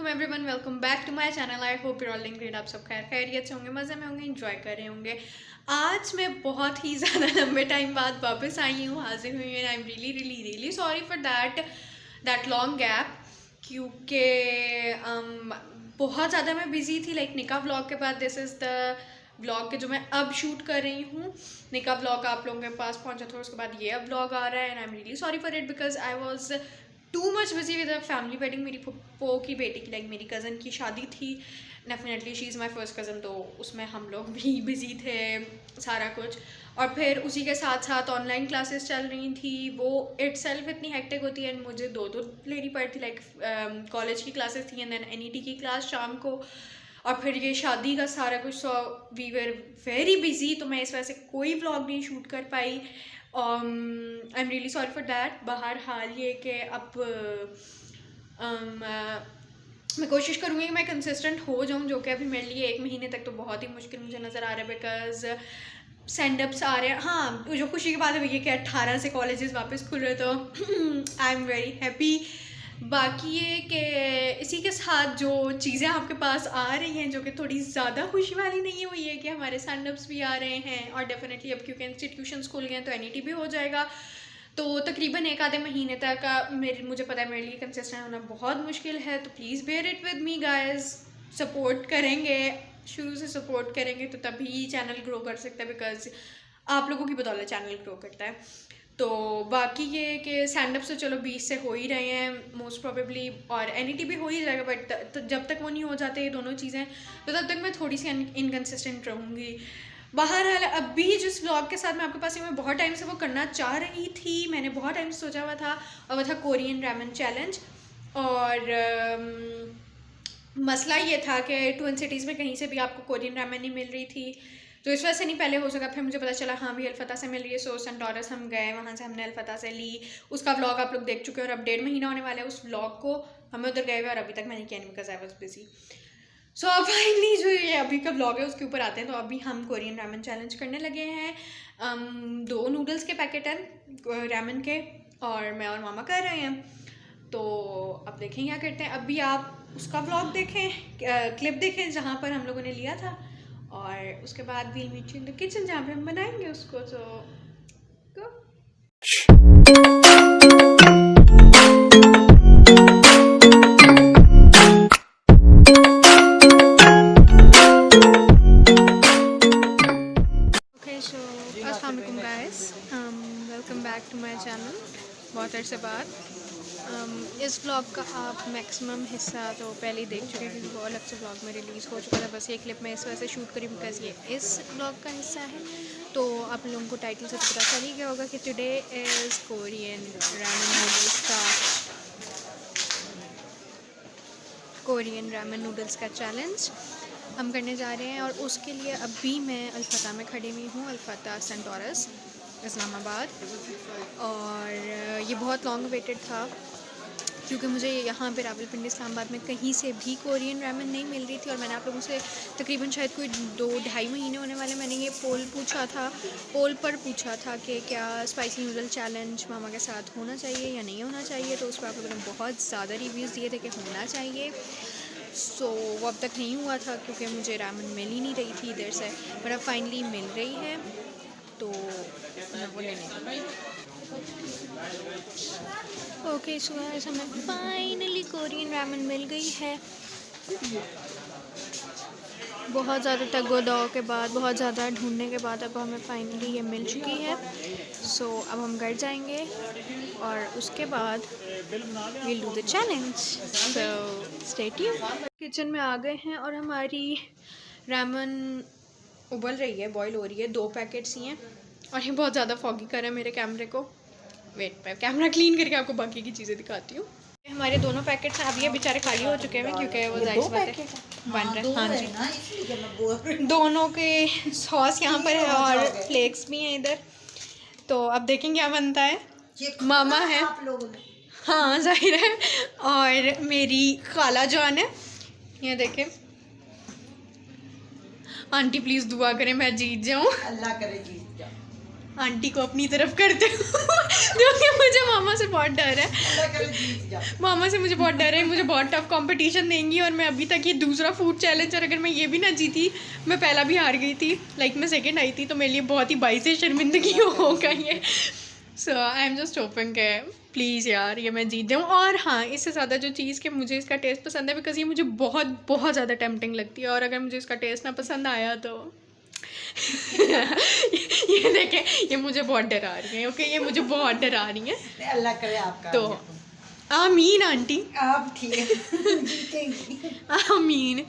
Welcome everyone, welcome back to my channel. I hope you all doing great. आप सब खैर खैरियत से होंगे, मज़े में होंगे, एंजॉय कर रहे होंगे। आज मैं बहुत ही ज़्यादा लंबे टाइम बाद वापस आई हूँ, हाजिर हुई हूँ। आई am really really really sorry for that long gap, क्योंकि बहुत ज़्यादा मैं बिज़ी थी। लाइक निका व्लॉग के बाद दिस इज़ द व्लॉग के जो मैं अब शूट कर रही हूँ। निका व्लॉग आप लोगों के पास पहुँचा था, उसके बाद ये अब व्लॉग आ रहा है। And I am really sorry for it because I was too much busy with a family wedding. मेरी फुप्पो की बेटी की, लाइक मेरी कज़न की शादी थी। Definitely she is my first cousin, तो उसमें हम लोग भी बिज़ी थे सारा कुछ। और फिर उसी के साथ साथ ऑनलाइन क्लासेस चल रही थी, वो इटसेल्फ इतनी हेक्टिक होती है। एंड मुझे दो लेनी पड़ी थी, लाइक कॉलेज की क्लासेस थी एंड देन एनईटी की क्लास शाम को, और फिर ये शादी का सारा कुछ। So we were very busy, तो मैं इस वजह से कोई व्लॉग नहीं शूट कर पाई। I am really sorry for that. बहरहाल ये कि अब मैं कोशिश करूँगी कि मैं कंसिस्टेंट हो जाऊँ, जो कि अभी मेरे लिए 1 महीने तक तो बहुत ही मुश्किल मुझे नज़र आ रहा है, बिकॉज सेंडअप्स आ रहे हैं। हाँ, जो खुशी की बात है वो ये कि 18 से कॉलेजेस वापस खुल रहे, तो आई एम वेरी हैप्पी। बाकी ये कि इसी के साथ जो चीज़ें आपके पास आ रही हैं, जो कि थोड़ी ज़्यादा खुशी वाली नहीं है, वो ये कि हमारे स्टैंडअप्स भी आ रहे हैं। और डेफिनेटली अब क्योंकि इंस्टीट्यूशंस खुल गए हैं तो एनईटी भी हो जाएगा। तो तकरीबन 1 आधे महीने तक मुझे पता है मेरे लिए कंसिस्टेंट होना बहुत मुश्किल है। तो please bear it with me guys. Support करेंगे, शुरू से सपोर्ट करेंगे तो तभी चैनल ग्रो कर सकता है, बिकॉज आप लोगों की बदौलत चैनल ग्रो करता है। तो बाकी ये कि स्टैंडअप तो चलो 20 से हो ही रहे हैं मोस्ट प्रोबेबली, और एनईटी भी हो ही जाएगा। बट जब तक वो नहीं हो जाते ये दोनों चीज़ें, तो तब तक मैं थोड़ी सी इनकन्सिस्टेंट रहूँगी। बहरहाल अभी जिस व्लॉग के साथ मैं आपके पास मैं बहुत टाइम से वो करना चाह रही थी, मैंने बहुत टाइम से सोचा हुआ था, और वो था कोरियन रैमन चैलेंज। और मसला ये था कि ट्विन सिटीज़ में कहीं से भी आपको कोरियन रैमन नहीं मिल रही थी, तो इस वजह से नहीं पहले हो सका। फिर मुझे पता चला हाँ भी अल्फता से मिल रही है, सो सेंटोरस हम गए, वहाँ से हमने अल्फता से ली। उसका व्लॉग आप लोग देख चुके हैं, और अब 1.5 महीना होने वाला है उस व्लॉग को हमें उधर गए हुए, और अभी तक मैंने किया नहीं बिकॉज आई वॉज बिजी। सो अब फाइनली जो ये अभी का व्लॉग है उसके ऊपर आते हैं। तो अभी हम कोरियन रैमन चैलेंज करने लगे हैं। 2 नूडल्स के पैकेट हैं रैमन के, और मैं और मामा कर रहे हैं। तो अब देखें क्या करते हैं। अभी आप उसका व्लॉग देखें, क्लिप देखें जहाँ पर हम लोगों ने लिया था, और उसके बाद we'll meet you in the kitchen जहाँ पे हम बनाएंगे उसको। तो go. अस्सलाम वालेकुम guys, welcome back to my channel. बहुत अरसे बाद इस व्लॉग का आप मैक्सिमम हिस्सा तो पहले ही देख चुके हैं, क्योंकि वो अलग से व्लॉग में रिलीज़ हो चुका था। बस ये क्लिप मैं इस वजह से शूट करी बिकॉज ये इस व्लॉग का हिस्सा है। तो आप लोगों को टाइटल से तो पता चल ही गया होगा कि today is Korean Ramon noodles का चैलेंज हम करने जा रहे हैं। और उसके लिए अभी मैं अल्फता में खड़ी हुई हूँ, अल्फता सेंटोरस इस्लामाबाद। और ये बहुत लॉन्ग वेटेड था, क्योंकि मुझे यहाँ पे रावलपिंडी इस्लामाबाद में कहीं से भी कोरियन रैमन नहीं मिल रही थी। और मैंने आप लोगों से तकरीबन शायद कोई 2-2.5 महीने होने वाले मैंने ये पोल पर पूछा था कि क्या स्पाइसी नूडल चैलेंज मामा के साथ होना चाहिए या नहीं होना चाहिए। तो उस पर आप लोगों ने बहुत ज़्यादा रिव्यूज़ दिए थे कि होना चाहिए। सो वो अब तक नहीं हुआ था, क्योंकि मुझे रैमन मिल ही नहीं रही थी इधर से, बट अब फाइनली मिल रही है, तो मैं वो लेने ओके। सो गाइस, हमें फाइनली कोरियन रैमन मिल गई है। बहुत ज़्यादा तगो-दौ के बाद, बहुत ज़्यादा ढूंढने के बाद अब हमें फाइनली ये मिल चुकी है। सो अब हम घर जाएंगे और उसके बाद will do the challenge. So stay tuned. Kitchen में आ गए हैं और हमारी रैमन उबल रही है, बॉईल हो रही है। 2 पैकेट्स ही हैं, और ये बहुत ज़्यादा फॉगी कर रहा है मेरे कैमरे को। वेट, मैं कैमरा क्लीन करके आपको बाकी की चीज़ें दिखाती हूँ। हमारे दोनों पैकेट्स हैं, अब ये बेचारे खाली हो चुके हैं, क्योंकि वो जाहिर सी बात है बन रहे हैं। हाँ जी, दोनों के सॉस यहाँ पर है और फ्लेक्स भी हैं इधर। तो अब देखेंगे क्या बनता है। मामा है, हाँ जाहिर है, और मेरी खाला जान है। ये देखें, आंटी प्लीज़ दुआ करें मैं जीत जाऊँ। अल्लाह करे जीत जाऊँ। आंटी को अपनी तरफ करते हो क्योंकि मुझे मामा से बहुत डर है। मामा से मुझे बहुत डर है, मुझे बहुत टफ कंपटीशन देंगी और मैं अभी तक ये दूसरा फूड चैलेंज, और अगर मैं ये भी ना जीती, मैं पहला भी हार गई थी, लाइक मैं सेकंड आई थी, तो मेरे लिए बहुत ही बाइस शर्मिंदगी होगा ये। सो आई एम जस्ट होपिंग के प्लीज़ यार ये मैं जीत जाऊँ। और हाँ, इससे ज़्यादा जो चीज़ कि मुझे इसका टेस्ट पसंद है, बिकॉज ये मुझे बहुत बहुत ज़्यादा टेम्पटिंग लगती है, और अगर मुझे इसका टेस्ट ना पसंद आया तो ये देखें, ये मुझे बहुत डरा रही है। ओके, ये मुझे बहुत डरा रही है। अल्लाह करे आपका तो आमीन आंटी, आप ठीक आमीन।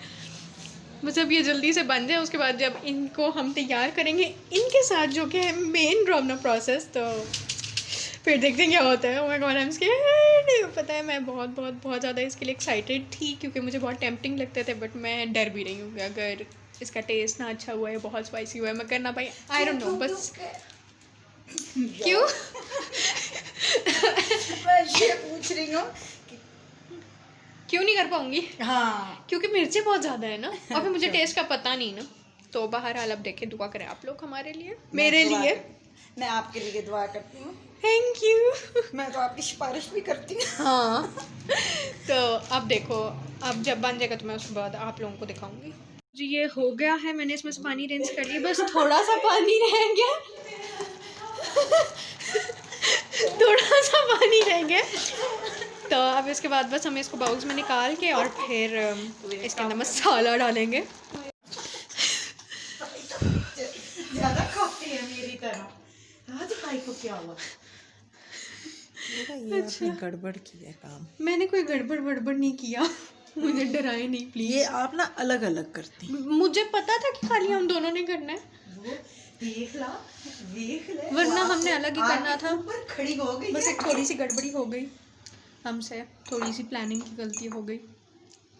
बस अब ये जल्दी से बन जाए, उसके बाद जब इनको हम तैयार करेंगे इनके साथ जो कि है मेन ड्रामा प्रोसेस, तो फिर देखते हैं क्या होता है। Oh my God, I am scared. पता है मैं बहुत बहुत बहुत ज़्यादा इसके लिए एक्साइटेड थी, क्योंकि मुझे बहुत टेम्पटिंग लगते थे, बट मैं डर भी रही हूँ कि अगर इसका टेस्ट ना अच्छा हुआ है, बहुत स्पाइसी हुआ है, मैं कर ना पाई, आई डोंट नो। बस क्यों मैं ये पूछ रही हूँ क्यों नहीं कर पाऊंगी? हाँ, क्योंकि मिर्चें बहुत ज़्यादा है ना, और फिर मुझे टेस्ट का पता नहीं ना। तो बहरहाल अब देखें, दुआ करें आप लोग हमारे लिए, मेरे लिए। मैं आपके लिए दुआ करती हूँ। Thank you. मैं तो आपकी सिफारिश भी करती हूँ। हाँ तो अब देखो, अब जब बन जाएगा तो मैं उसके बाद आप लोगों को दिखाऊंगी। जी ये हो गया है, मैंने इसमें से पानी रिंस कर लिया, बस थोड़ा सा पानी रह गया थोड़ा सा पानी रह गया। तो अब इसके बाद बस हमें इसको बाउल्स में निकाल के और फिर इसके अंदर मसाला डालेंगे। ज़्यादा खाती है मेरी तरह। आज भाई को क्या हुआ? ये अच्छा, आपने गड़बड़ किया काम। मैंने कोई गड़बड़ वड़बड़ नहीं किया, मुझे डराए नहीं प्लीज। ये आप ना अलग अलग करती। मुझे पता था कि खाली हम दोनों ने करना है, देख ला, देख ले, वरना हमने अलग ही करना था। ऊपर खड़ी हो गई, बस एक थोड़ी सी गड़बड़ी हो गई हमसे, थोड़ी सी प्लानिंग की गलती हो गई,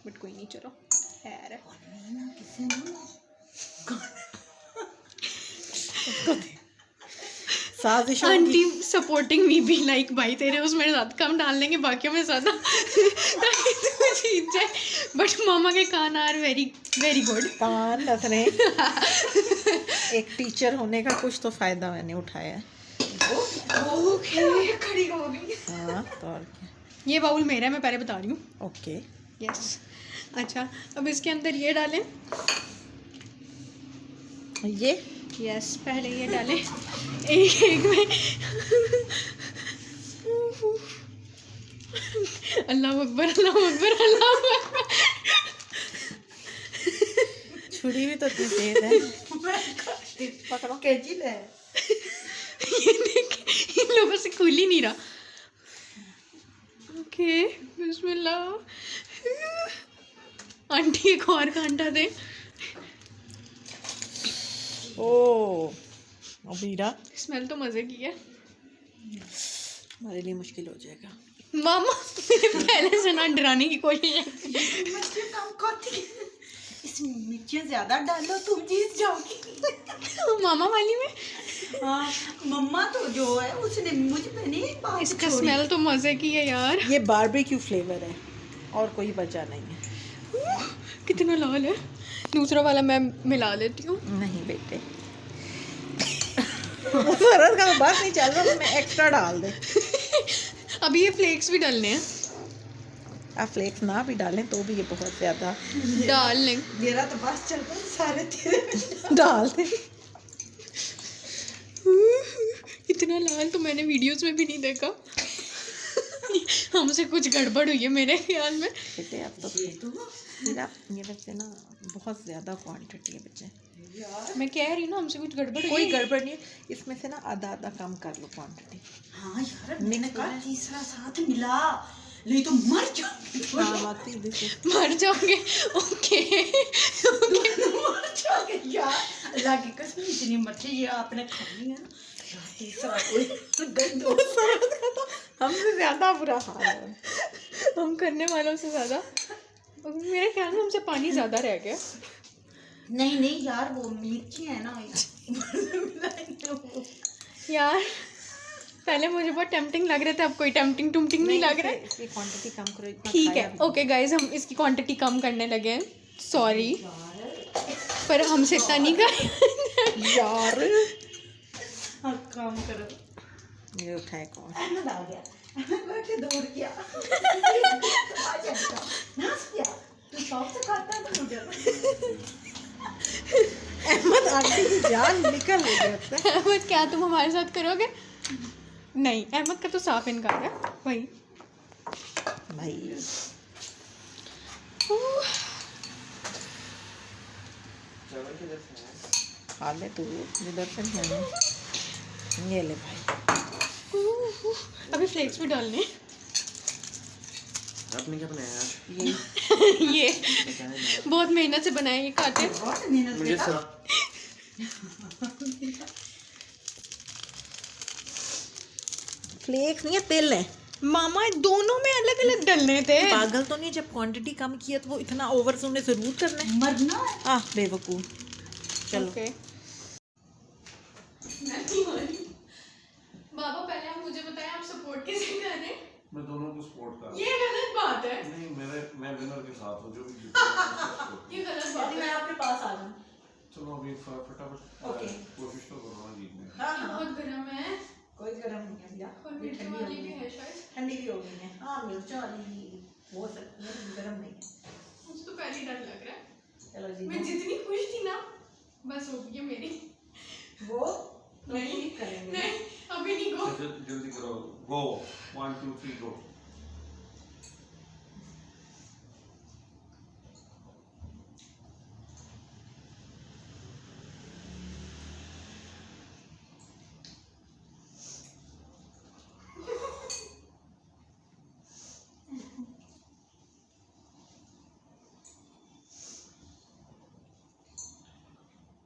बट कोई नहीं, चलो खैर साजिशों आंटी सपोर्टिंग मी भी, लाइक भाई तेरे उसमें ज़्यादा कम डाल लेंगे, बाकियों में ज़्यादा ताकि तू जीत जाए। बट मामा के कान आर वेरी वेरी गुड। कान नसने एक टीचर होने का कुछ तो फायदा मैंने उठाया है। ओके खड़ी हो गई। हाँ तो और क्या। ये बाउल मेरा है, मैं पहले बता रही हूँ। Okay, yes. अच्छा, अब इसके अंदर ये डालें। ये यस, पहले ये डालें एक एक में। अल्लाह अकबर, अल्लाह अकबर, अल्लाह अकबर। छुरी भी तो इतनी तेज है। पकड़ो, कैंची ले। ये देख, इन लोगों से खुल ही नहीं रहा। ओके, बिस्मिल्लाह। आंटी एक और कांटा दे। ओ अबीरा, स्मेल तो मज़े की है। हमारे लिए मुश्किल हो जाएगा। मामा मेरे पहले से ना डराने की कोशिश है। इसमें मिर्चियाँ ज़्यादा डालो, तुम जीत जाओगी। मामा वाली में हाँ, मम्मा तो जो है उसने मुझे पहले ही बात इसका छोड़ी। स्मेल तो मज़े की है यार। ये बारबेक्यू फ्लेवर है और कोई वजह नहीं है। कितना लाल है। दूसरा वाला मैं मिला लेती हूँ। नहीं बेटे, सरद का तो बस नहीं चल रहा, मैं एक्स्ट्रा डाल दे। अभी ये फ्लेक्स भी डालने हैं। आप फ्लेक्स ना भी डालें तो भी ये बहुत ज़्यादा डाल लें। मेरा तो बस चल रहा, सारे तेरे डाल दे। इतना लाल तो मैंने वीडियोस में भी नहीं देखा। हमसे कुछ गड़बड़ हुई है मेरे ख्याल में। बेटे आप तो मेरा ये बच्चे ना बहुत ज़्यादा क्वांटिटी है बच्चे। मैं कह रही हूँ ना, हमसे कुछ गड़बड़ हुई कोई है। गड़बड़ नहीं है, इसमें से ना आधा आधा कम कर लो क्वांटिटी। हाँ यार, मैंने कहा तीसरा साथ मिला, नहीं तो मर जाऊंगी। हाँ बात ही देखो, मर जाओगे। ओके मर जाओगे यार, अल्लाह की कसम इतनी मर्ची ये आपने खानी है ना यार। तीसरा कोई गंद हो सरद का तो हमसे ज़्यादा बुरा हाल है। हम करने वालों से ज़्यादा। मेरे ख्याल में हमसे पानी ज़्यादा रह गया। नहीं नहीं यार, वो मिर्ची है ना यार पहले मुझे बहुत टेम्पटिंग लग रहे थे, अब कोई टेम्पटिंग टुम्पटिंग नहीं लग रहा है। इसकी क्वांटिटी कम करो, इतना ठीक खाया है, भी ओके गाइज, हम इसकी क्वांटिटी कम करने लगे हैं। सॉरी, पर हमसे इतना नहीं कर नहीं। यार काम करो। ये उठाए कौन? अहमद आ गया, बैठे दौड़ गया। आ जाएगा नाच गया, तू शौक से खाता है नूडल। अहमद आंटी की जान निकल गई लगता है। अहमद क्या तुम हमारे साथ करोगे? नहीं, अहमद का तो साफ इनकार है भाई। भाई खा ले तू, जिधर से नहीं आना। ये ले भाई। अभी फ्लेक्स भी डालने हैं। आपने क्या बनाया आज? ये बहुत मेहनत से बनाए ये काटे। बहुत मेहनत मुझे बेटा। सर फ्लेक्स नहीं है, तेल है। मामा दोनों में अलग अलग डलने थे। पागल तो नहीं, जब क्वांटिटी कम की है तो वो इतना ओवर से उन्हें जरूर करना है। मरना है। बेवकूफ। चलो Okay. मैं नहीं मानी। बाबा पहले आप मुझे बताएं आप सपोर्ट किसे कर रहे हैं? मैं दोनों को सपोर्ट कर ये गलत बात है। नहीं मैं विनर के साथ हूँ, जो भी जीतेगा मैं उसको support ये गलत यदि बात मैं है। आपके पास आ जाऊं। चलो अभी फटाफट Okay. कोशिश तो करो ना जीतने की। हाँ ये हाँ, बहुत गर्म है कोई गरम नहीं है भैया, और ये मीठे ठंडी हो वाली गई भी है। है शायद। ठंडी भी हो गई है। हाँ मिर्च वाली हो सकती है, गरम नहीं है। मुझे तो पहले ही डर लग रहा है। चलो जी, मैं जितनी खुश थी ना बस हो गई है मेरी। वो नहीं, ठीक करेंगे। नहीं अभी नहीं गो। जल्दी करो, गो 1 2 3 गो।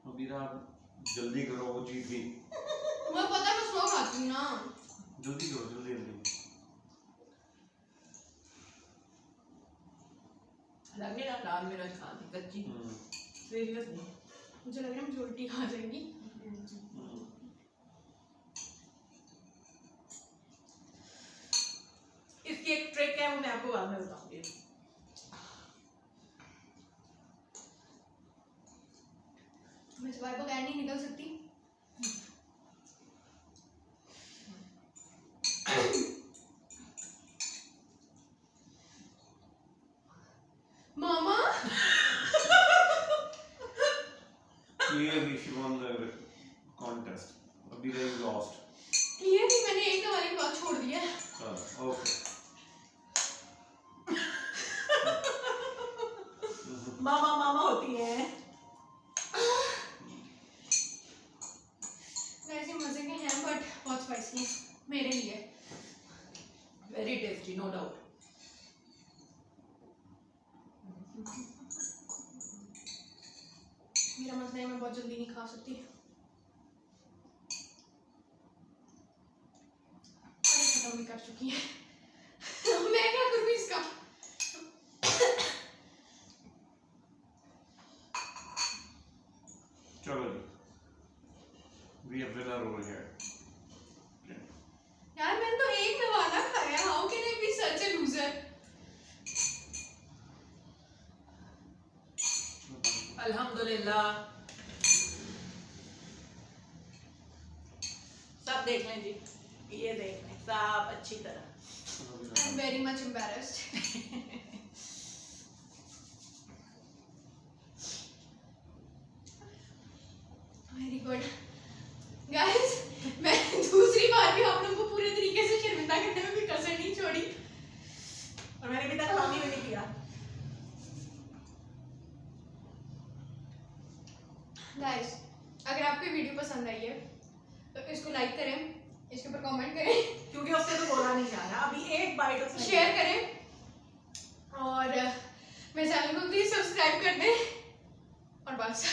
अबीरा जल्दी करो, वो जीत गई। मैं पता है मैं स्लो खाती हूँ ना। जल्दी करो, जल्दी। लगेगा लाल मिर्च खाती कच्ची। सीरियस नहीं। मुझे लग रहा है मुझे उल्टी आ जाएगी। इसकी एक ट्रिक है, वो मैं आपको बाद में बताऊंगी। मैं सवाल बगैर नहीं निकल सकती। मामा Clearly she won the contest. Abira you lost. Clear नहीं, मैंने एक वाले के बाद छोड़ दिया। Okay. मामा होती है। वैसे मजे के हैं बट बहुत स्पाइसी है मेरे लिए। Very tasty, no doubt. मेरा मसला है मैं बहुत जल्दी नहीं खा सकती। अरे खत्म भी कर चुकी है। मैं क्या करूँ इसका? चलो जी, we have winner over here. यार मैंने तो एक नवाला खाया। How can I be such a loser? अल्हम्दुलिल्लाह। सब देख लें जी, ये देख लें सब अच्छी तरह। I am very much embarrassed. Very good guys, मैं दूसरी बार भी आप लोगों को पूरे तरीके से शर्मिंदा करने में भी कसर नहीं छोड़ी। और मैंने अभी तक पानी भी नहीं किया। गाइस अगर आपको ये वीडियो पसंद आई है तो इसको लाइक करें, इसके ऊपर कमेंट करें, क्योंकि उससे तो बोला नहीं जा रहा। अभी एक बाइट उसने शेयर करें और मेरे चैनल को प्लीज सब्सक्राइब कर दें और बस।